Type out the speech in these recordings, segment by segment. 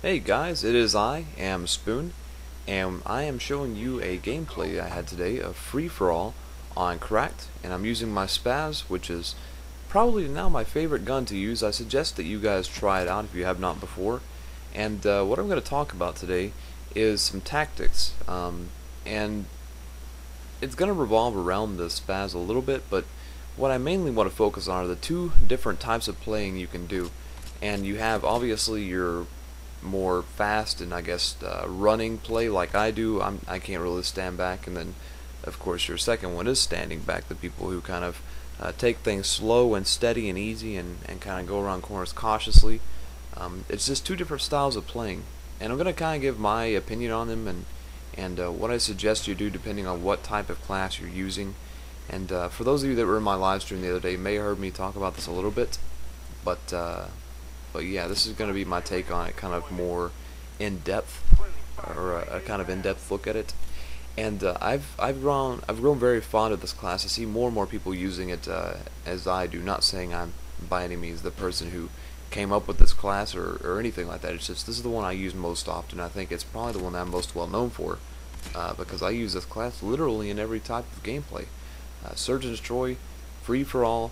Hey guys, it is I am Spoon, and I am showing you a gameplay I had today of Free For All on Cracked, and I'm using my Spaz, which is probably now my favorite gun to use. I suggest that you guys try it out if you have not before. And what I'm going to talk about today is some tactics, and it's going to revolve around the Spaz a little bit, but what I mainly want to focus on are the two different types of playing you can do. And you have obviously your more fast and I guess running play like I do. I can't really stand back, and then of course your second one is standing back. The people who kind of take things slow and steady and easy and kind of go around corners cautiously. It's just two different styles of playing, and I'm gonna kind of give my opinion on them and what I suggest you do depending on what type of class you're using. And for those of you that were in my live stream the other day, you may have heard me talk about this a little bit, but yeah, this is going to be my take on it, kind of more in depth, or a kind of in depth look at it. And I've grown very fond of this class. I see more and more people using it as I do. Not saying I'm by any means the person who came up with this class or anything like that. It's just this is the one I use most often. I think it's probably the one that I'm most well known for because I use this class literally in every type of gameplay. Search and destroy, free for all,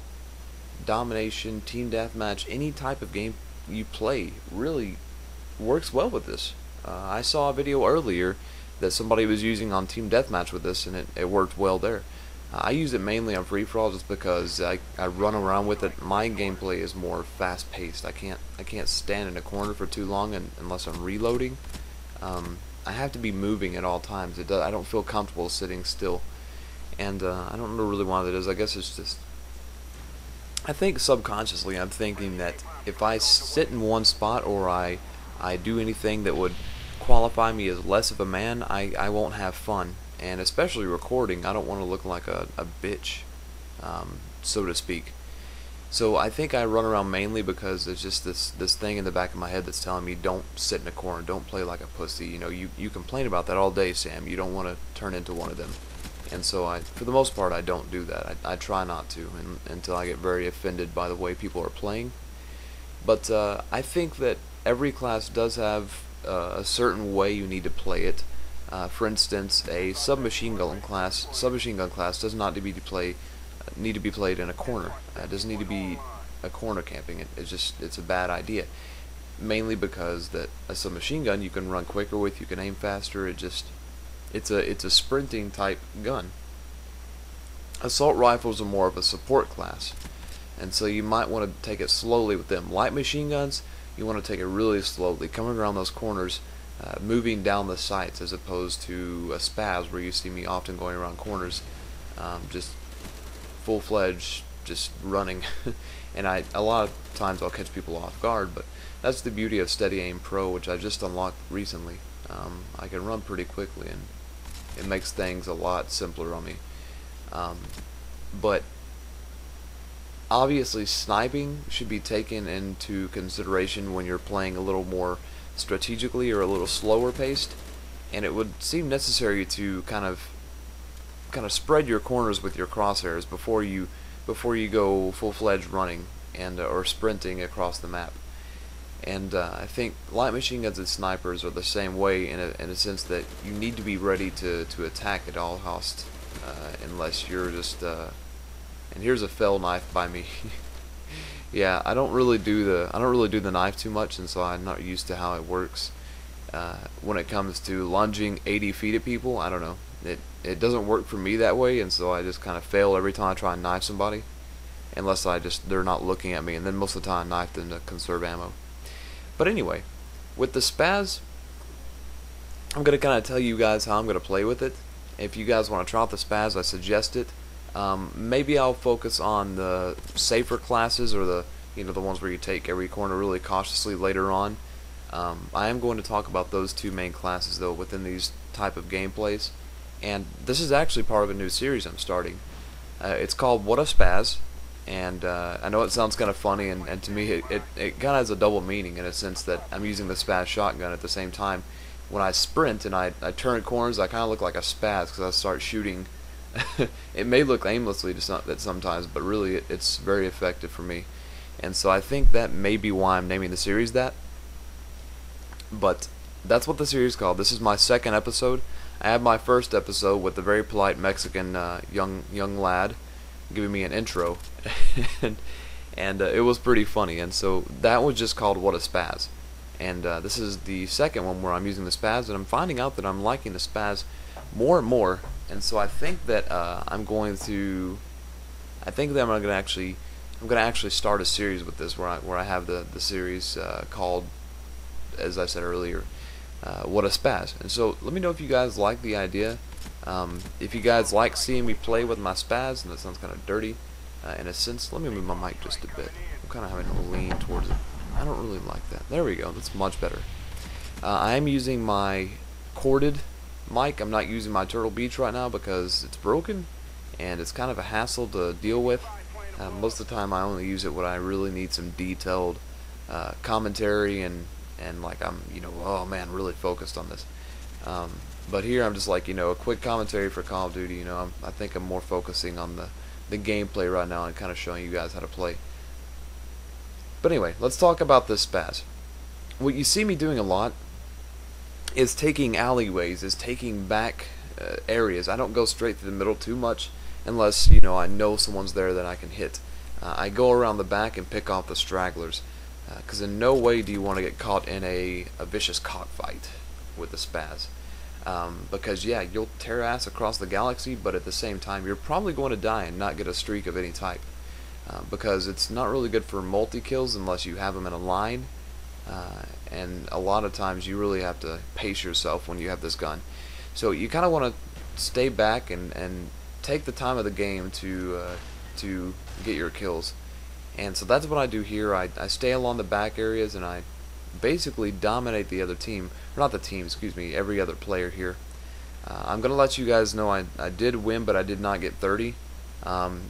domination, team deathmatch, any type of game you play really works well with this. I saw a video earlier that somebody was using on team deathmatch with this, and it worked well there. I use it mainly on free for all just because I run around with it. My gameplay is more fast paced. I can't stand in a corner for too long unless I'm reloading. I have to be moving at all times. I don't feel comfortable sitting still, and I don't know really why that is. I guess it's just I think subconsciously I'm thinking that if I sit in one spot or I do anything that would qualify me as less of a man, I won't have fun. And especially recording, I don't want to look like a bitch, so to speak. So I think I run around mainly because there's just this thing in the back of my head that's telling me don't sit in a corner, don't play like a pussy. You know, you complain about that all day, Sam. You don't want to turn into one of them. And so for the most part, I don't do that. I try not to until I get very offended by the way people are playing. But I think that every class does have a certain way you need to play it. For instance, a submachine gun class does not need to be played in a corner. It doesn't need to be a corner camping. It's a bad idea. Mainly because that a submachine gun you can run quicker with, you can aim faster. It's a sprinting type gun. Assault rifles are more of a support class, and so you might want to take it slowly with them. Light machine guns, you want to take it really slowly, coming around those corners, moving down the sights, as opposed to a spaz where you see me often going around corners, just full-fledged, just running. And a lot of times I'll catch people off guard, but that's the beauty of Steady Aim Pro, which I just unlocked recently. I can run pretty quickly, and it makes things a lot simpler on me. But obviously sniping should be taken into consideration when you're playing a little more strategically or a little slower paced, and it would seem necessary to kind of spread your corners with your crosshairs before you go full-fledged running and or sprinting across the map. And I think light machine guns and snipers are the same way in a sense that you need to be ready to attack at all costs, unless you're just and here's a fell knife by me. Yeah, I don't really do the knife too much, and so I'm not used to how it works. When it comes to lunging 80 feet at people, I don't know. It doesn't work for me that way, and so I just kind of fail every time I try and knife somebody, unless they're not looking at me, and then most of the time I knife them to conserve ammo. But anyway, with the spaz, I'm going to kind of tell you guys how I'm going to play with it. If you guys want to try out the spaz, I suggest it. Maybe I'll focus on the safer classes, or the ones where you take every corner really cautiously later on. I am going to talk about those two main classes though within these type of gameplays, and this is actually part of a new series I'm starting. It's called What a Spaz, and I know it sounds kind of funny, and to me it kind of has a double meaning in a sense that I'm using the spaz shotgun at the same time. When I sprint and I turn corners, I kind of look like a spaz because I start shooting. It may look aimlessly sometimes, but really it's very effective for me. And so I think that may be why I'm naming the series that. But that's what the series is called. This is my second episode. I had my first episode with the very polite Mexican young lad giving me an intro, and it was pretty funny. And so that was just called What a Spaz. And this is the second one where I'm using the spaz, and I'm finding out that I'm liking the spaz more and more. And so I think that I'm going to actually start a series with this where I have the series called, as I said earlier, What a Spaz. And so let me know if you guys like the idea. If you guys like seeing me play with my spaz, and that sounds kind of dirty in a sense. Let me move my mic just a bit. I'm kind of having to lean towards it. I don't really like that. There we go. That's much better. I am using my corded mic. I'm not using my Turtle Beach right now because it's broken and it's kind of a hassle to deal with. Most of the time I only use it when I really need some detailed commentary and like I'm, oh man, really focused on this. But here I'm just like, a quick commentary for Call of Duty. I think I'm more focusing on the gameplay right now and kind of showing you guys how to play. But anyway, let's talk about this spaz. What you see me doing a lot is taking alleyways, is taking back areas. I don't go straight through the middle too much unless, I know someone's there that I can hit. I go around the back and pick off the stragglers, because in no way do you want to get caught in a vicious cockfight with the spaz. Because, yeah, you'll tear ass across the galaxy, but at the same time, you're probably going to die and not get a streak of any type. Because it's not really good for multi-kills unless you have them in a line, and a lot of times you really have to pace yourself when you have this gun. So you kind of want to stay back and take the time of the game to get your kills. And so that's what I do here. I stay along the back areas and I basically dominate the other team, or not the team, excuse me, every other player here. I'm going to let you guys know I did win, but I did not get 30.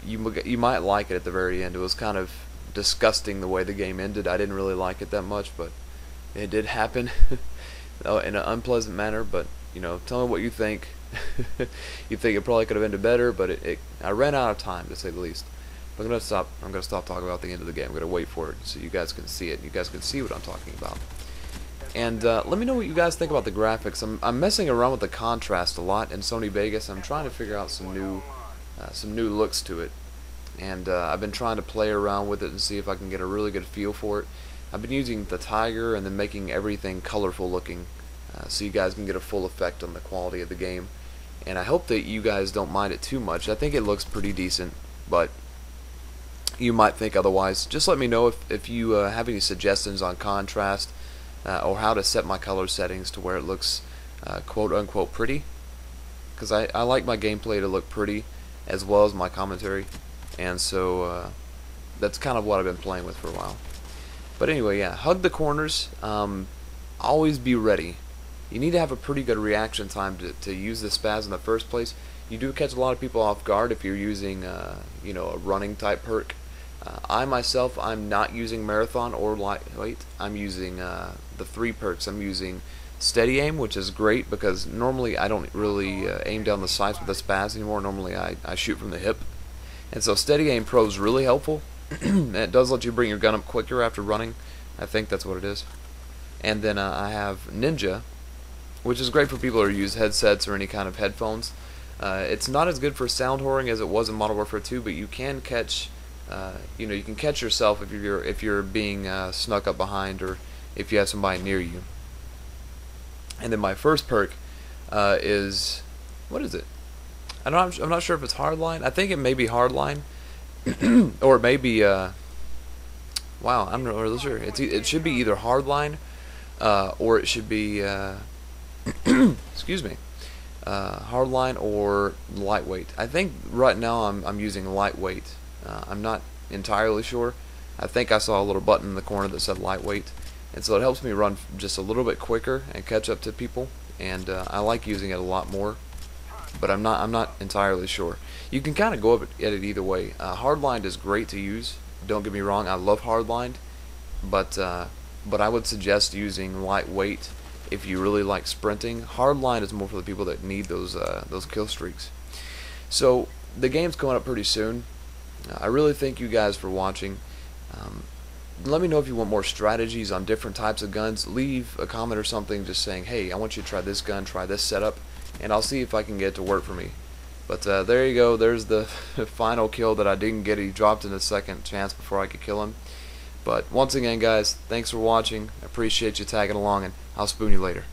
You might like it at the very end. It was kind of disgusting the way the game ended. I didn't really like it that much, but it did happen in an unpleasant manner. But tell me what you think. You think it probably could have ended better, but I ran out of time, to say the least. But I'm gonna stop talking about the end of the game. I'm gonna wait for it so you guys can see it. You guys can see what I'm talking about. And let me know what you guys think about the graphics. I'm messing around with the contrast a lot in Sony Vegas. I'm trying to figure out some new looks to it, and I've been trying to play around with it and see if I can get a really good feel for it. I've been using the tiger and then making everything colorful looking, so you guys can get a full effect on the quality of the game. And I hope that you guys don't mind it too much. I think it looks pretty decent, but you might think otherwise. Just let me know if you have any suggestions on contrast or how to set my color settings to where it looks quote unquote pretty, because I like my gameplay to look pretty as well as my commentary, and so that's kind of what I've been playing with for a while. But anyway, yeah, hug the corners. Always be ready. You need to have a pretty good reaction time to use the spaz in the first place. You do catch a lot of people off guard if you're using a running type perk. I myself, I'm not using marathon or lightweight. I'm using the 3 perks. I'm using steady aim, which is great because normally I don't really aim down the sights with the spaz anymore. Normally I shoot from the hip, and so steady aim pro is really helpful. And it does let you bring your gun up quicker after running. I think that's what it is. And then I have ninja, which is great for people who use headsets or any kind of headphones. It's not as good for sound whoring as it was in Modern Warfare 2, but you can catch, you can catch yourself if you're being snuck up behind or if you have somebody near you. And then my first perk is, what is it? I'm not sure if it's hardline. I think it may be hardline, or it may be wow, I'm not really sure. It should be either hardline or it should be excuse me, hardline or lightweight. I think right now I'm using lightweight. I'm not entirely sure. I think I saw a little button in the corner that said lightweight, and so it helps me run just a little bit quicker and catch up to people. And I like using it a lot more, but I'm not entirely sure. You can kind of go at it either way. Hardlined is great to use. Don't get me wrong, I love hardlined, but I would suggest using lightweight if you really like sprinting. Hardline is more for the people that need those kill streaks. So the game's coming up pretty soon. I really thank you guys for watching. let me know if you want more strategies on different types of guns. Leave a comment or something just saying, hey, I want you to try this gun, try this setup, and I'll see if I can get it to work for me. But there you go, there's the final kill that I didn't get. He dropped in a second chance before I could kill him. But once again, guys, thanks for watching. I appreciate you tagging along, and I'll spoon you later.